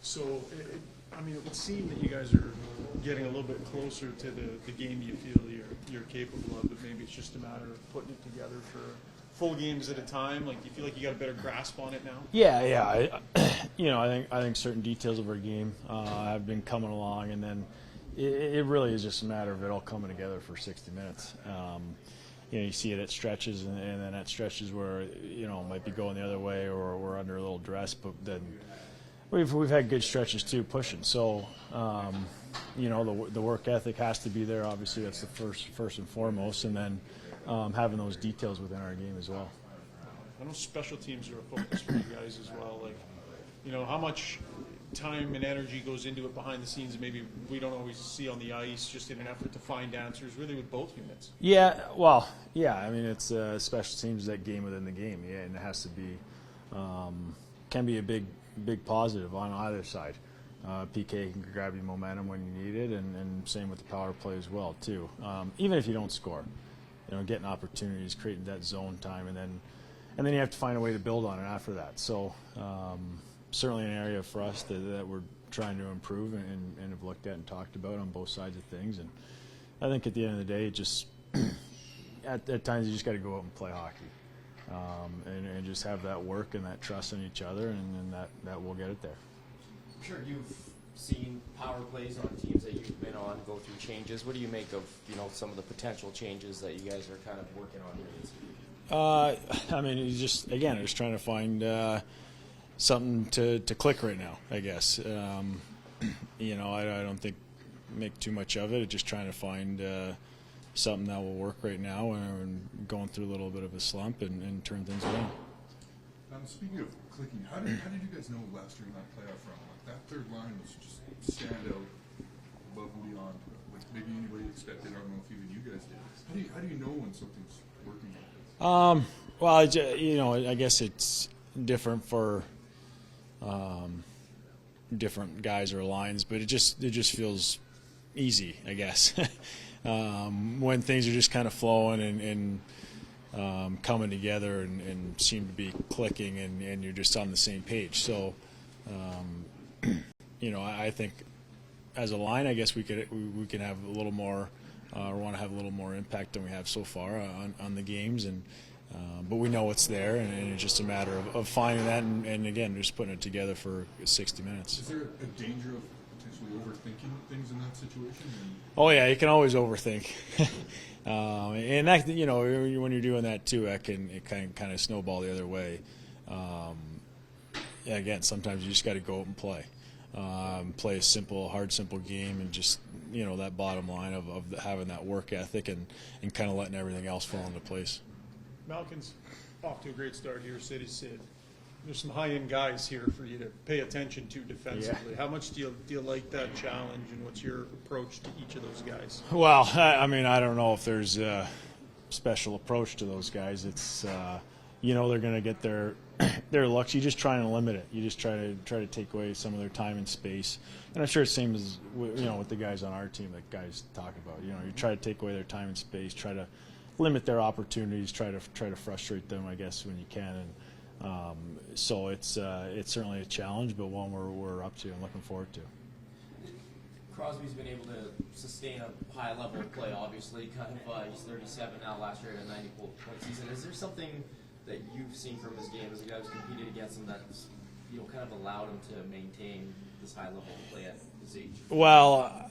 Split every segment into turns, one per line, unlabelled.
So, it would seem that you guys are getting a little bit closer to the game you feel you're capable of, but maybe it's just a matter of putting it together for full games at a time. Like, do you feel like you got a better grasp on it now?
Yeah. I think certain details of our game have been coming along, and then it really is just a matter of it all coming together for 60 minutes. You see it at stretches, and then at stretches where it might be going the other way, or we're under a little dress, but then we've had good stretches too, pushing. So the work ethic has to be there. Obviously, that's the first and foremost, and then having those details within our game as well.
I know special teams are a focus for you guys as well. Like, how much time and energy goes into it behind the scenes, maybe we don't always see on the ice, just in an effort to find answers, really, with both units.
It's special teams, that game within the game, and it has to be can be a big positive on either side. PK can grab you momentum when you need it, and same with the power play as well too. Even if you don't score, getting opportunities, creating that zone time, and then you have to find a way to build on it after that. So certainly an area for us that we're trying to improve and have looked at and talked about on both sides of things. And I think at the end of the day, just at times you just got to go out and play hockey, and just have that work and that trust in each other, and then that will get it there.
I'm sure you've seen power plays on teams that you've been on go through changes. What do you make of some of the potential changes that you guys are kind of working on here?
You just trying to find something to click right now, I guess. I don't think make too much of it. Just trying to find something that will work right now, and going through a little bit of a slump and turn things around.
Speaking of clicking, how did you guys know last year in that playoff run? Like, that third line was just stand out above and beyond. Like, maybe anybody expected. I don't know if even you guys did. How do you know when something's working?
I guess it's different for different guys or lines, but it just feels easy, I guess. When things are just kind of flowing and coming together and seem to be clicking, and you're just on the same page. So, I think as a line, I guess we can have a little more, or want to have a little more impact than we have so far on the games, but we know it's there, and it's just a matter of finding that, and again, just putting it together for 60 minutes.
Is there a danger of potentially overthinking things in that situation?
Oh yeah, you can always overthink, and that, when you're doing that too, it can kind of snowball the other way. Again, sometimes you just got to go out and play a simple game, and just that bottom line of having that work ethic and kind of letting everything else fall into place.
Malkin's off to a great start here, Sid. There's some high-end guys here for you to pay attention to defensively. Yeah. How much do you like that challenge, and what's your approach to each of those guys?
Well, I don't know if there's a special approach to those guys. It's they're going to get their looks. You just try and limit it. You just try to take away some of their time and space. And I'm sure it's the same as with the guys on our team that guys talk about. You try to take away their time and space. Try to limit their opportunities. Try to frustrate them, I guess, when you can. And so it's certainly a challenge, but one we're up to and looking forward to.
Crosby's been able to sustain a high level of play. Obviously, he's 37 now. Last year had a 90-point season. Is there something that you've seen from his game as a guy who's competed against him that's kind of allowed him to maintain this high level of play at his age?
Well,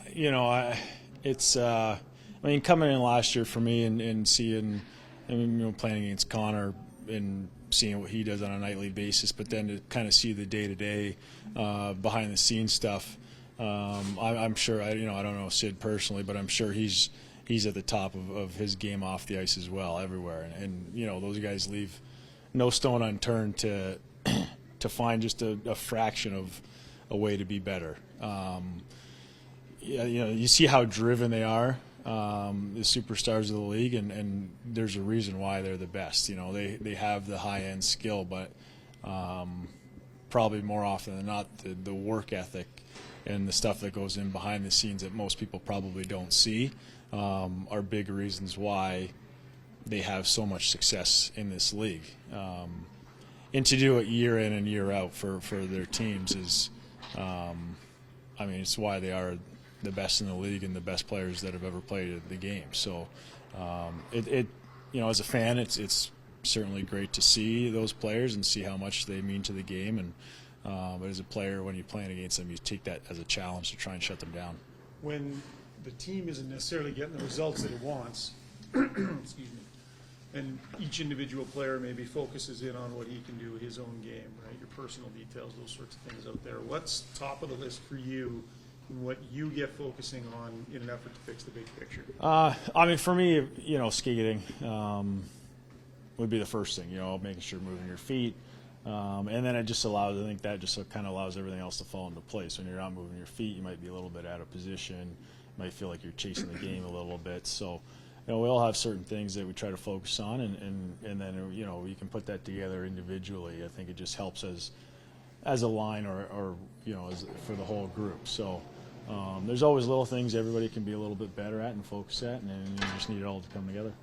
coming in last year for me and seeing, playing against Connor and seeing what he does on a nightly basis, but then to kind of see the day-to-day behind the scenes stuff. I'm sure I don't know Sid personally, but I'm sure he's at the top of his game off the ice as well, everywhere. And those guys leave no stone unturned to find just a fraction of a way to be better. You see how driven they are, the superstars of the league, and there's a reason why they're the best. They have the high-end skill, but probably more often than not, the work ethic and the stuff that goes in behind the scenes that most people probably don't see are big reasons why they have so much success in this league. And to do it year in and year out for their teams is I mean, it's why they are the best in the league and the best players that have ever played the game. So, as a fan, it's certainly great to see those players and see how much they mean to the game. And but as a player, when you're playing against them, you take that as a challenge to try and shut them down.
When the team isn't necessarily getting the results that it wants, excuse me, and each individual player maybe focuses in on what he can do with his own game, right? Your personal details, those sorts of things out there. What's top of the list for you and what you get focusing on in an effort to fix the big picture?
I mean, for me, skating would be the first thing, making sure you're moving your feet. And then it just allows, I think that just kind of allows everything else to fall into place. When you're not moving your feet, you might be a little bit out of position. You might feel like you're chasing the game a little bit. So, we all have certain things that we try to focus on, and then, you can put that together individually. I think it just helps as a line or for the whole group. So there's always little things everybody can be a little bit better at and focus at, and then you just need it all to come together.